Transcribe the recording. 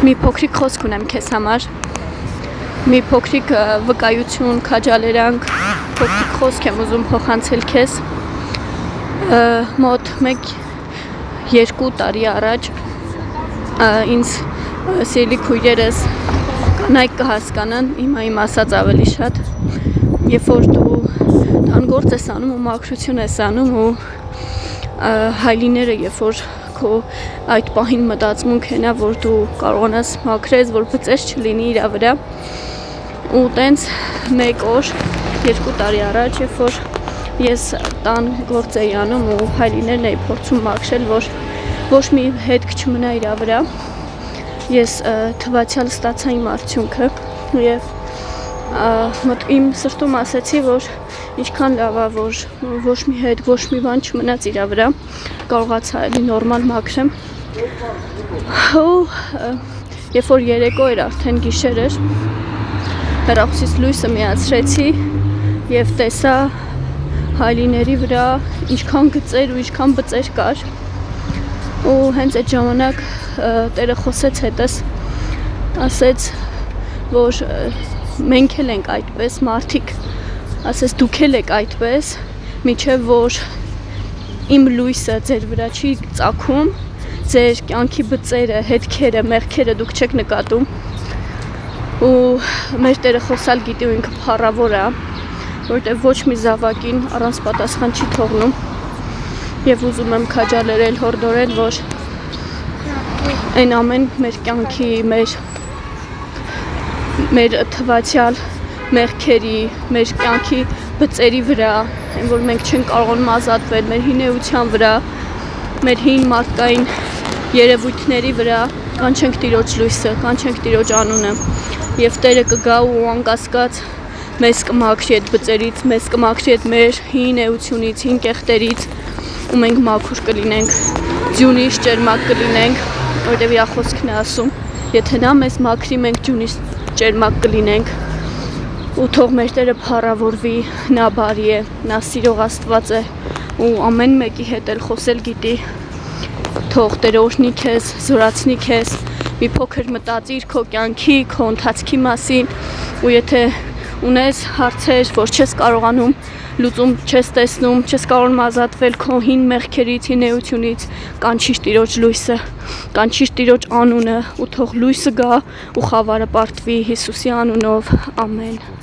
Մի փոքրիկ խոսք ունեմ քեզ համար, մի փոքրիկ վկայություն, քաջալերանք, փոքրիկ խոսք եմ ուզում փոխանցել քեզ, մոտ 1-2 տարի առաջ ինձ սիրելի քույրերս կանայք կհասկանան, իմ ասած ավելի շատ, երբ որ դու տանգործ ես անում ու մաքրություն ես անում ու հայլիները երբ որ քո այդ պահին մտածմունքն է, որ դու կարողանաս մաքրես, որ բծեր չլինի իր վրա ու տենց մեկ օր 2 տարի առաջ, երբ որ ես տան գործ էի անում ու հայլիներն էի փորձում մաքրել, որ ոչ մի հետք չմնա իր վրա, ես թվացյալ ստացա իմ արդյունքը և իմ սրտում ասեցի, որ ինչքան լավ է, որ ոչ մի հետ, ոչ մի բան չմնաց իր վրա, կարողացա էլի նորմալ մաքրեմ ու երբ որ երեկո էր արդեն գիշեր էր, հեռախոսից լույսը միացրեցի և տեսա հայլիների վրա ինչքան գծեր ու ինչքան բծեր կար ու հենց այդ ժամանակ Տերը խոսեց հետս, ասեց, որ մենք էլ ենք այդպես մարդիկ, ասեց դուք էլ եք այդպես, մինչև որ իմ լույսը ձեր վրա չի ծագում, ձեր կյանքի բծերը, հետքերը, մեղքերը դուք չեք նկատում ու մեր Տերը խոսալ գիտի ու ինքը փառավոր է, որտեղ ոչ մի զավակին առանց պատասխան չի թողնում և ուզում եմ քաջալերել, հորդորել, որ այն ամեն մեր կյանքի, մեր թվացյալ մեղքերի, մեր կյանքի բծերի վրա, այն որ մենք չենք կարողանում ազատվել, մեր հին էության վրա, մեր հին մարդկային երևույթների վրա, կանչենք Տիրոջ լույսը, կանչենք Տիրոջ անունը և Տերը կգա ու անկասկած մեզ կմաքրի այդ բծերից, մեզ կմաքրի այդ մեր հին էությունից, հին կեղտերից ու մենք մաքուր կլինենք, ձյունից ճերմակ կլինենք, որտև իր խոսքն է ասում, եթե նա մեզ մաքրի, մենք ձյունից ճերմակ կլինենք ու թող մեր Տերը փառավորվի, նա բարի է, նա սիրող Աստված է ու ամեն մեկի հետ էլ խոսել գիտի, թող Տերը օրհնի քեզ, զորացնի քեզ, մի փոքր մտածիր քո կյանքի, քո ընթացքի մասին ու եթե ունես հարցեր, որ չես կարողանում լուծում չես տեսնում, չես կարողանում ազատվել քո հին մեղքերից, հին էությունից, կանչիր Տիրոջ լույսը, կանչիր Տիրոջ անունը ու թող լույսը գա ու խավարը պարտվի Հիսուսի անունով, ամեն։